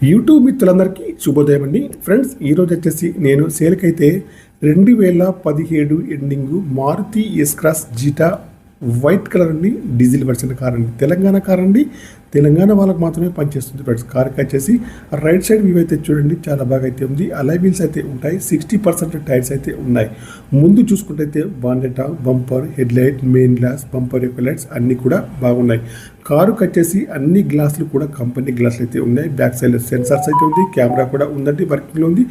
YouTube మిత్రులందరికీ శుభోదయం అండి. ఫ్రెండ్స్, ఈరోజు వచ్చేసి నేను సేల్కైతే 2017 ending Maruti S cross Zeta white colour అండి, డీజిల్ వర్షన్ కార్ అండి, తెలంగాణ కార్ అండి. తెలంగాణ వాళ్ళకి మాత్రమే పనిచేస్తుంది ఫ్రెండ్స్. కార్కి వచ్చేసి రైట్ సైడ్ వ్యూ అయితే చూడండి, చాలా బాగా అయితే ఉంది. అలై వీల్స్ అయితే ఉంటాయి, 60% టైర్స్ అయితే ఉన్నాయి. ముందు చూసుకుంటే అయితే బాండెటా, bumper, headlight, main glass, bumper యొక్క లైట్స్ అన్నీ కూడా బాగున్నాయి. కారుకి వచ్చేసి అన్ని గ్లాసులు కూడా కంపెనీ గ్లాసులు అయితే ఉన్నాయి. బ్యాక్ సైడ్ సెన్సార్స్ అయితే ఉంది, కెమెరా కూడా ఉందండి, వర్కింగ్లో ఉంది.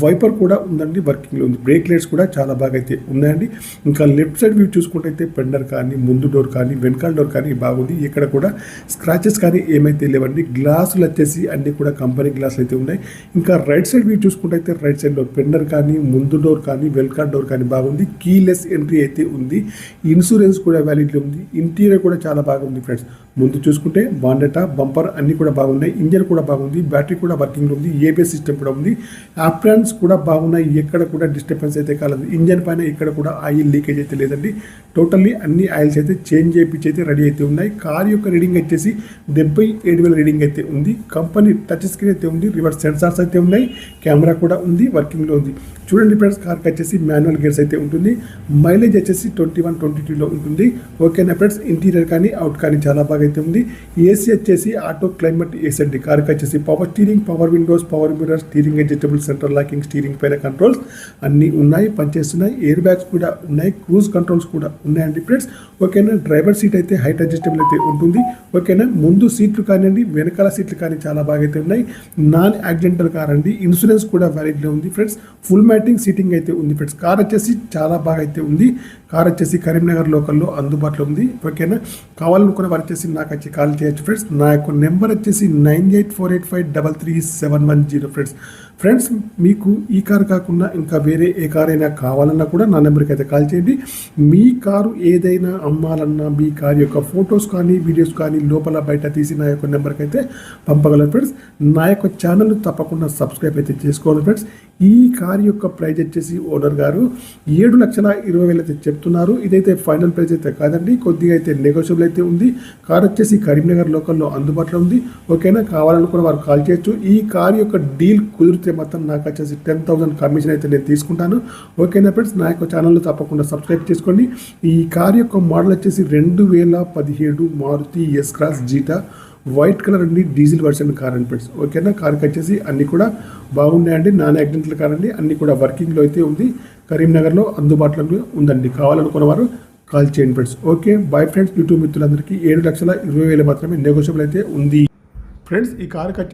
వైపర్ కూడా ఉందండి, వర్కింగ్లో ఉంది. బ్రేక్ లైట్స్ కూడా చాలా బాగా అయితే ఉన్నాయండి. ఇంకా లెఫ్ట్ సైడ్ వ్యూ చూసుకుంటే అయితే పెండర్ కానీ, ముందు డోర్ కానీ, వెనకాల డోర్ కానీ బాగుంది. ఇక్కడ కూడా స్క్రాచెస్ కానీ ఏమైతే లేవండి. గ్లాసులు వచ్చేసి అన్ని కూడా కంపెనీ గ్లాసులు అయితే ఉన్నాయి. ఇంకా రైట్ సైడ్ వ్యూ చూసుకుంటే అయితే రైట్ సైడ్ డోర్ పెండర్ కానీ, ముందు డోర్ కానీ, వెనకాల డోర్ కానీ బాగుంది. కీలెస్ ఎంట్రీ అయితే ఉంది. ఇన్సూరెన్స్ కూడా వ్యాలిడ్లో ఉంది. ఇంటీరియర్ కూడా చాలా బాగుంది ఫ్రెండ్స్. ముందు చూసుకుంటే బాండెటా, బంపర్ అన్నీ కూడా బాగున్నాయి. ఇంజన్ కూడా బాగుంది, బ్యాటరీ కూడా వర్కింగ్లో ఉంది. ఏబిఎస్ సిస్టమ్ కూడా ఉంది. ఆప్రాన్స్ కూడా బాగున్నాయి, ఎక్కడ కూడా డిస్టర్బెన్స్ అయితే కాలేదు. ఇంజన్ పైన ఇక్కడ కూడా ఆయిల్ లీకేజ్ అయితే లేదండి. టోటల్లీ అన్ని ఆయిల్స్ అయితే చేంజ్ చేయించి అయితే రెడీ అయితే ఉన్నాయి. కార్ యొక్క రీడింగ్ వచ్చేసి 77,000 రీడింగ్ అయితే ఉంది. కంపెనీ టచ్ స్క్రీన్ అయితే ఉంది, రివర్స్ సెన్సార్స్ అయితే ఉన్నాయి, కెమెరా కూడా ఉంది, వర్కింగ్లో ఉంది. చూడండి ఫ్రెండ్స్, కార్కి వచ్చేసి మాన్యువల్ గేర్స్ అయితే ఉంటుంది. మైలేజ్ వచ్చేసి 21-22లో ఉంటుంది. ఓకేనా ఫ్రెండ్స్, ఇంటీరియర్ కానీ అవుట్ కానీ చాలా బాగా అయితే ఉంది. ఏసీ వచ్చేసి ఆటో క్లైమేట్ ఏసీ అండి. కార్కి వచ్చేసి power steering, power Windows, power mirror, steering adjustable, central locking, steering పైన కంట్రోల్స్ అన్నీ ఉన్నాయి, పనిచేస్తున్నాయి. ఎయిర్ బ్యాగ్స్ కూడా ఉన్నాయి, క్రూజ్ కంట్రోల్స్ కూడా ఉన్నాయండి ఫ్రెండ్స్. ఓకేనా, డ్రైవర్ సీట్ అయితే హైట్ అడ్జస్టబుల్ అయితే ఉంటుంది. ఓకేనా, ముందు సీట్లు కానివ్వండి, వెనకాల సీట్లు కానీ చాలా బాగా అయితే ఉన్నాయి. నాన్ యాక్సిడెంటల్ కార్ అండి. ఇన్సూరెన్స్ కూడా వ్యాలిడ్లో ఉంది ఫ్రెండ్స్. ఫుల్ మ్యాటింగ్ సీటింగ్ అయితే ఉంది ఫ్రెండ్స్. కార్ వచ్చేసి చాలా బాగా అయితే ఉంది. కార్ వచ్చేసి కరీంనగర్ లోకల్లో అందుబాటులో ఉంది. ఓకేనా, కావాలనుకున్న వారు వచ్చేసి నాకు వచ్చి కాల్ చేయొచ్చు ఫ్రెండ్స్. నా యొక్క నెంబర్ వచ్చేసి 9848533710 ఫ్రెండ్స్. ఫ్రెండ్స్, మీకు ఈ కారు కాకుండా ఇంకా వేరే ఏ కార్ అయినా కావాలన్నా కూడా నా నెంబర్కి అయితే కాల్ చేయండి. మీ కారు ఏదైనా అమ్మాలన్నా, మీ కారు యొక్క ఫొటోస్ కానీ, వీడియోస్ కానీ లోపల బయట తీసి నా యొక్క నెంబర్కి అయితే పంపగలరు ఫ్రెండ్స్. నా యొక్క ఛానల్ తప్పకుండా సబ్స్క్రైబ్ అయితే చేసుకోవాలి ఫ్రెండ్స్. ఈ కార్ యొక్క ప్రైజ్ వచ్చేసి ఓనర్ గారు 7,20,000 అయితే చెప్తున్నారు. ఇదైతే ఫైనల్ ప్రైజ్ అయితే కాదండి, కొద్దిగా అయితే నెగోషియబుల్ అయితే ఉంది. కార్ వచ్చేసి కరీంనగర్ లోకల్లో అందుబాటులో ఉంది. ఓకేనా, కావాలనుకున్న వారు కాల్ చేయొచ్చు. ఈ కార్ యొక్క డీల్ కుదిరితే మొత్తం నాకు వచ్చేసి 10,000 కమిషన్ అయితే నేను తీసుకుంటాను. ఓకేనా ఫ్రెండ్స్, నా యొక్క ఛానల్ తప్పకుండా సబ్స్క్రైబ్ చేసుకోండి. ఈ కార్ యొక్క మోడల్ వచ్చేసి 2017 Maruti S cross Zeta white colour అండి, డీజిల్ వర్షన్ కార్ అండి ఫ్రెండ్స్. ఓకేనా, కార్కి వచ్చేసి అన్నీ కూడా బాగున్నాయండి. నాన్ యాక్సిడెంటల్ కార్ అండి, అన్నీ కూడా వర్కింగ్లో అయితే ఉంది. కరీంనగర్లో అందుబాటులో ఉందండి. కావాలనుకున్న వారు కాల్ చేయండి friends. Okay, bye friends. YouTube మిత్రులందరికీ 7,20,000 మాత్రమే నెగోషియబుల్ అయితే ఉంది ఫ్రెండ్స్. ఈ కార్కి